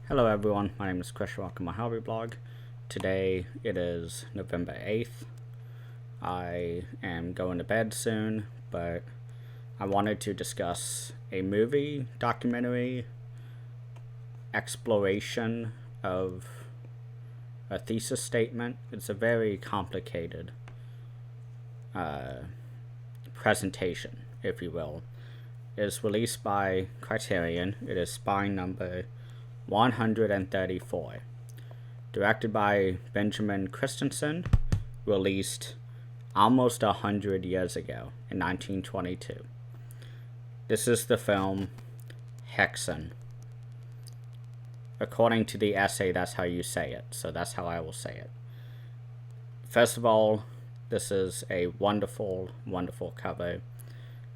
Hello everyone, my name is Chris. Welcome to my hobby blog. Today it is November 8th. I am going to bed soon, but I wanted to discuss a movie, documentary, exploration of a thesis statement. It's a very complicated presentation, if you will. It is released by Criterion. It is spine number 134. Directed by Benjamin Christensen, released almost 100 years ago in 1922. This is the film Haxan. According to the essay, that's how you say it, so that's how I will say it. First of all, this is a wonderful, wonderful cover.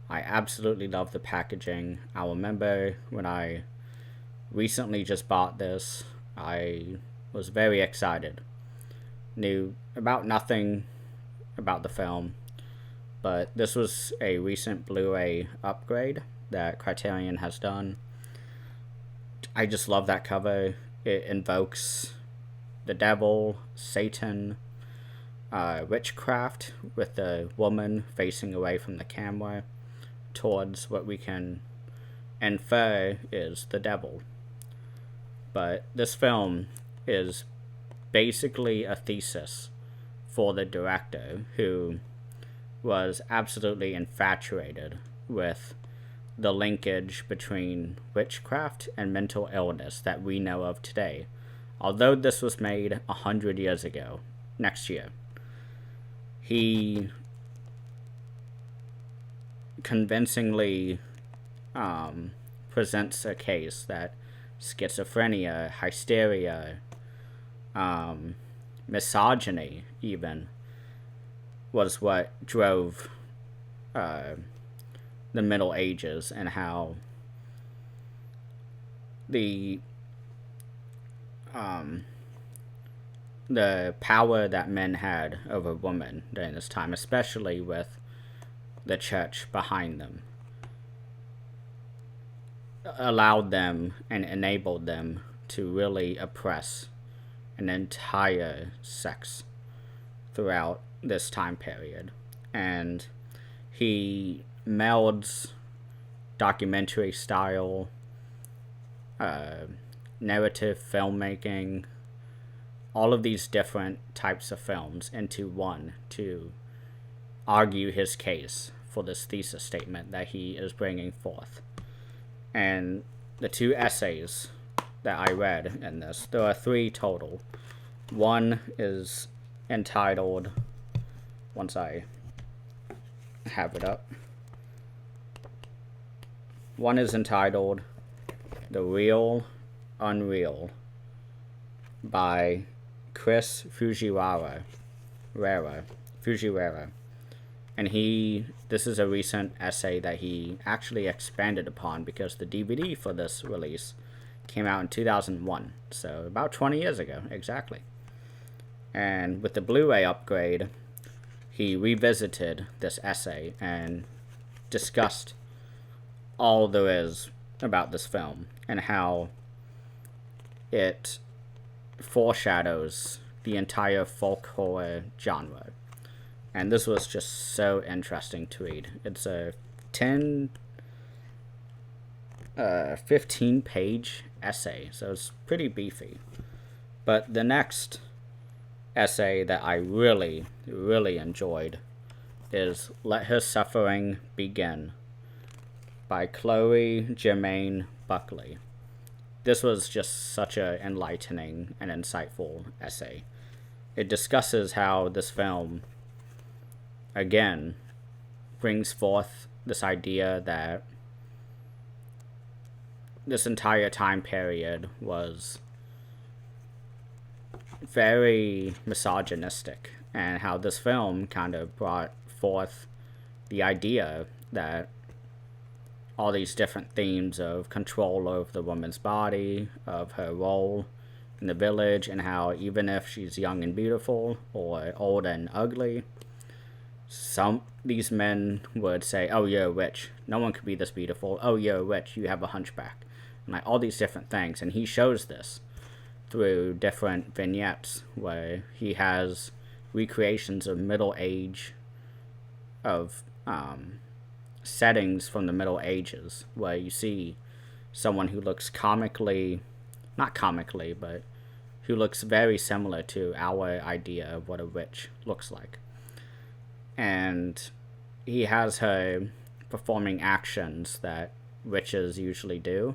I absolutely love the packaging. I remember when I recently just bought this, I was very excited. Knew about nothing about the film, but this was a recent Blu-ray upgrade that Criterion has done. I just love that cover. It invokes the devil, Satan, witchcraft, with the woman facing away from the camera towards what we can infer is the devil. But this film is basically a thesis for the director, who was absolutely infatuated with the linkage between witchcraft and mental illness that we know of today. Although this was made 100 years ago, next year, he convincingly presents a case that schizophrenia, hysteria, misogyny even, was what drove the Middle Ages, and how the power that men had over women during this time, especially with the church behind them, allowed them and enabled them to really oppress an entire sex throughout this time period. And he melds documentary style, narrative filmmaking, all of these different types of films into one to argue his case for this thesis statement that he is bringing forth. And the two essays that I read in this, there are three total. One is entitled, once I have it up, one is entitled The Real Unreal by Chris Fujiwara. And this is a recent essay that he actually expanded upon, because the DVD for this release came out in 2001, so about 20 years ago exactly. And with the Blu-ray upgrade, he revisited this essay and discussed all there is about this film and how it foreshadows the entire folk horror genre. And this was just so interesting to read. It's a 15-page essay, so it's pretty beefy. But the next essay that I really, really enjoyed is Let Her Suffering Begin by Chloe Germaine Buckley. This was just such an enlightening and insightful essay. It discusses how this film, again, brings forth this idea that this entire time period was very misogynistic, and how this film kind of brought forth the idea that all these different themes of control over the woman's body, of her role in the village, and how even if she's young and beautiful or old and ugly, these men would say, "Oh, you're a witch. No one could be this beautiful. Oh, you're a witch. You have a hunchback." like all these different things. And he shows this through different vignettes where he has recreations of middle age, of settings from the Middle Ages, where you see someone who looks not comically, but who looks very similar to our idea of what a witch looks like. And he has her performing actions that witches usually do,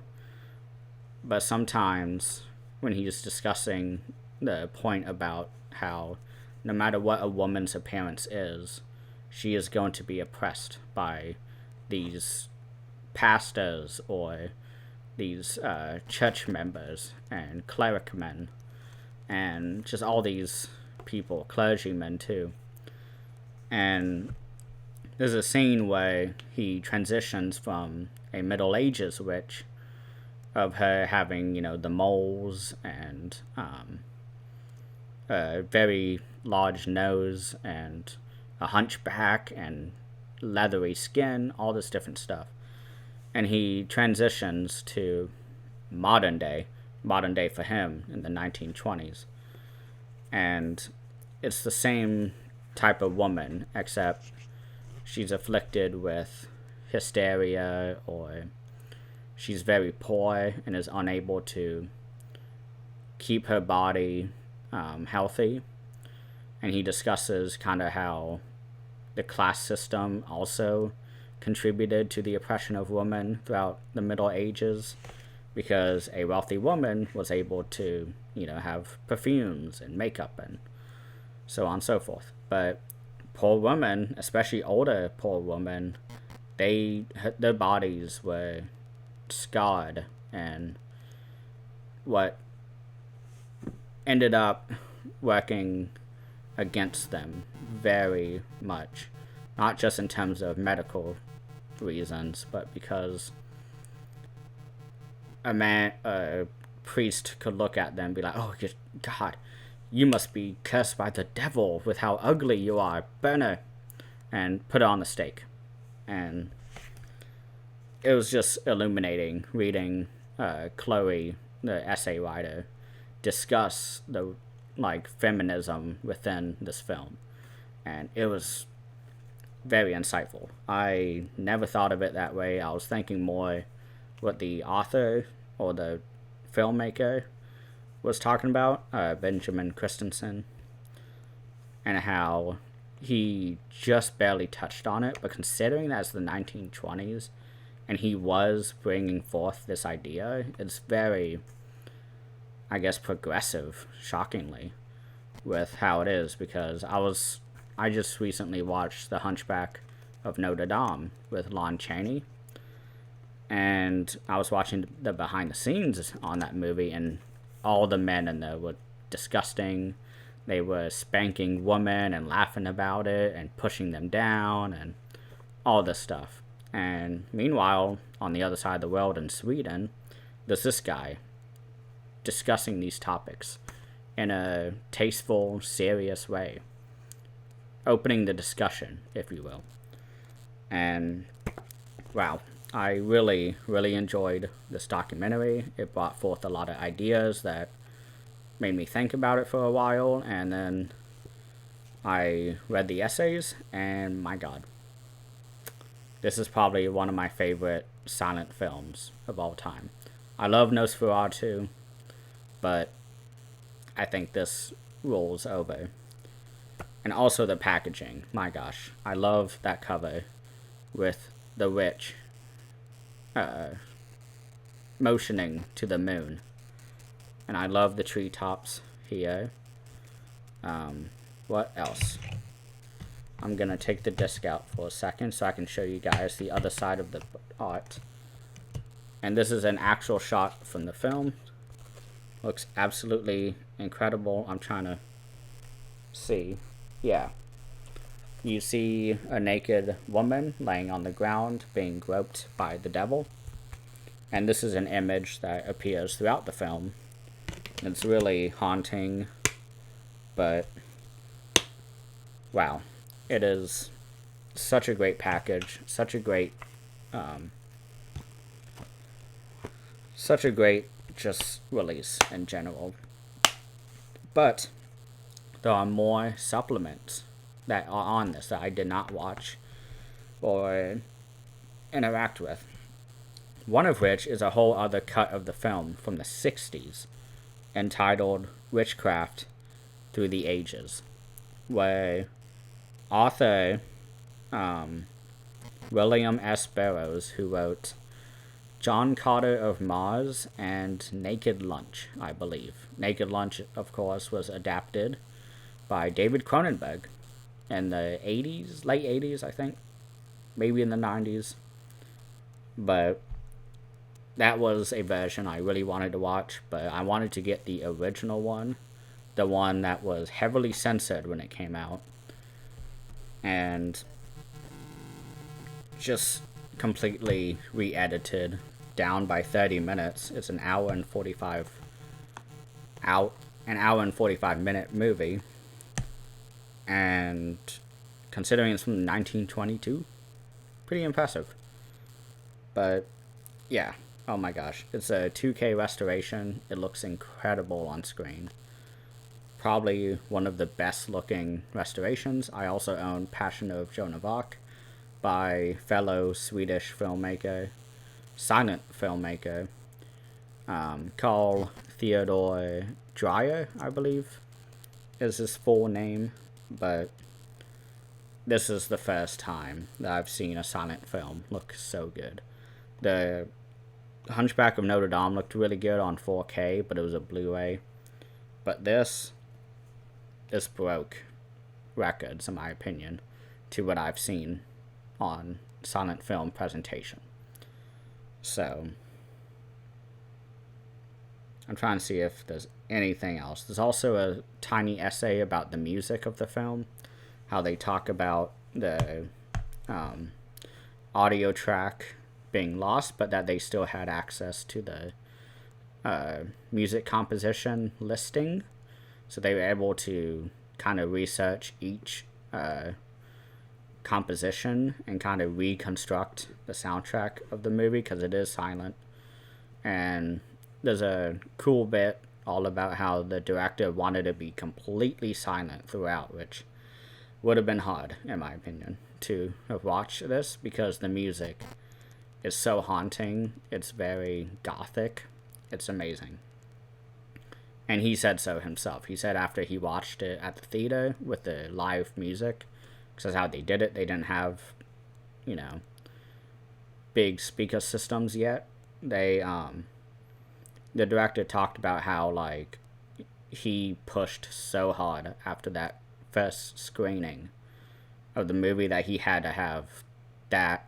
but sometimes when he's discussing the point about how no matter what a woman's appearance is, she is going to be oppressed by these pastors or these church members and clericmen and just all these people, clergymen too. And there's a scene where he transitions from a Middle Ages witch, of her having, the moles and a very large nose and a hunchback and leathery skin, all this different stuff. And he transitions to modern day for him in the 1920s. And it's the same type of woman, except she's afflicted with hysteria, or she's very poor and is unable to keep her body healthy. And he discusses kind of how the class system also contributed to the oppression of women throughout the Middle Ages, because a wealthy woman was able to, have perfumes and makeup and so on and so forth. But poor women, especially older poor women, their bodies were scarred, and what ended up working against them very much, not just in terms of medical reasons, but because a priest could look at them and be like, "Oh God, you must be cursed by the devil with how ugly you are, burn her," and put her on the stake. And it was just illuminating reading Chloe, the essay writer, discuss the feminism within this film, and it was very insightful. I never thought of it that way. I was thinking more what the author or the filmmaker was talking about, Benjamin Christensen, and how he just barely touched on it. But considering that's the 1920s and he was bringing forth this idea, it's very, I guess, progressive, shockingly, with how it is. Because I just recently watched The Hunchback of Notre Dame with Lon Chaney, and I was watching the behind the scenes on that movie, and all the men in there were disgusting. They were spanking women and laughing about it and pushing them down and all this stuff. And meanwhile, on the other side of the world in Sweden, there's this guy discussing these topics in a tasteful, serious way, opening the discussion, if you will. And wow, I really, really enjoyed this documentary. It brought forth a lot of ideas that made me think about it for a while, and then I read the essays, and my God, this is probably one of my favorite silent films of all time. I love Nosferatu, but I think this rolls over. And also the packaging, my gosh, I love that cover with the witch motioning to the moon. And I love the treetops here. What else? I'm gonna take the disc out for a second so I can show you guys the other side of the art. And this is an actual shot from the film. Looks absolutely incredible. I'm trying to see. Yeah. You see a naked woman laying on the ground being groped by the devil. And this is an image that appears throughout the film. It's really haunting, but wow. It is such a great package, such a great such a great just release in general. But there are more supplements that are on this that I did not watch or interact with. One of which is a whole other cut of the film from the 60s entitled Witchcraft Through the Ages, where author William S. Burroughs, who wrote John Carter of Mars and Naked Lunch, I believe. Naked Lunch, of course, was adapted by David Cronenberg in the 80s, late 80s, I think. Maybe in the 90s. But that was a version I really wanted to watch, but I wanted to get the original one, the one that was heavily censored when it came out, and just completely re-edited, down by 30 minutes. It's an hour and 45 minute movie, and considering it's from 1922, pretty impressive. But yeah, oh my gosh, it's a 2K restoration. It looks incredible on screen. Probably one of the best looking restorations. I also own Passion of Joan of Arc by fellow Swedish filmmaker, silent filmmaker, Carl Theodor Dreyer, I believe is his full name. But this is the first time that I've seen a silent film look so good. The Hunchback of Notre Dame looked really good on 4K, but it was a Blu-ray. But this broke records, in my opinion, to what I've seen on silent film presentation. So, I'm trying to see if there's anything else. There's also a tiny essay about the music of the film, how they talk about the audio track being lost, but that they still had access to the music composition listing. So they were able to kind of research each composition and kind of reconstruct the soundtrack of the movie, because it is silent. And there's a cool bit all about how the director wanted to be completely silent throughout, which would have been hard, in my opinion, to have watched this, because the music is so haunting. It's very gothic. It's amazing. And he said so himself. He said after he watched it at the theater with the live music, because that's how they did it. They didn't have, big speaker systems yet. The director talked about how, he pushed so hard after that first screening of the movie that he had to have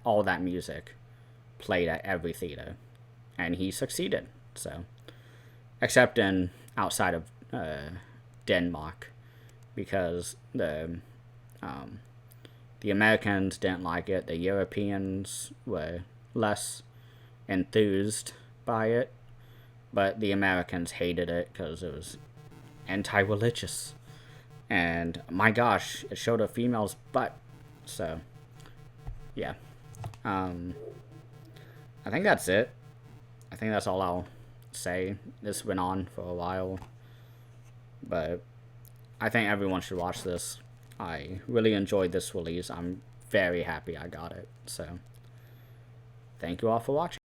all that music played at every theater, and he succeeded. So, except outside of Denmark, because the Americans didn't like it. The Europeans were less enthused by it, but the Americans hated it because it was anti-religious, and my gosh, it showed a female's butt. So yeah, I think that's it. I think that's all I'll say. This went on for a while, but I think everyone should watch this. I really enjoyed this release. I'm very happy I got it. So, thank you all for watching.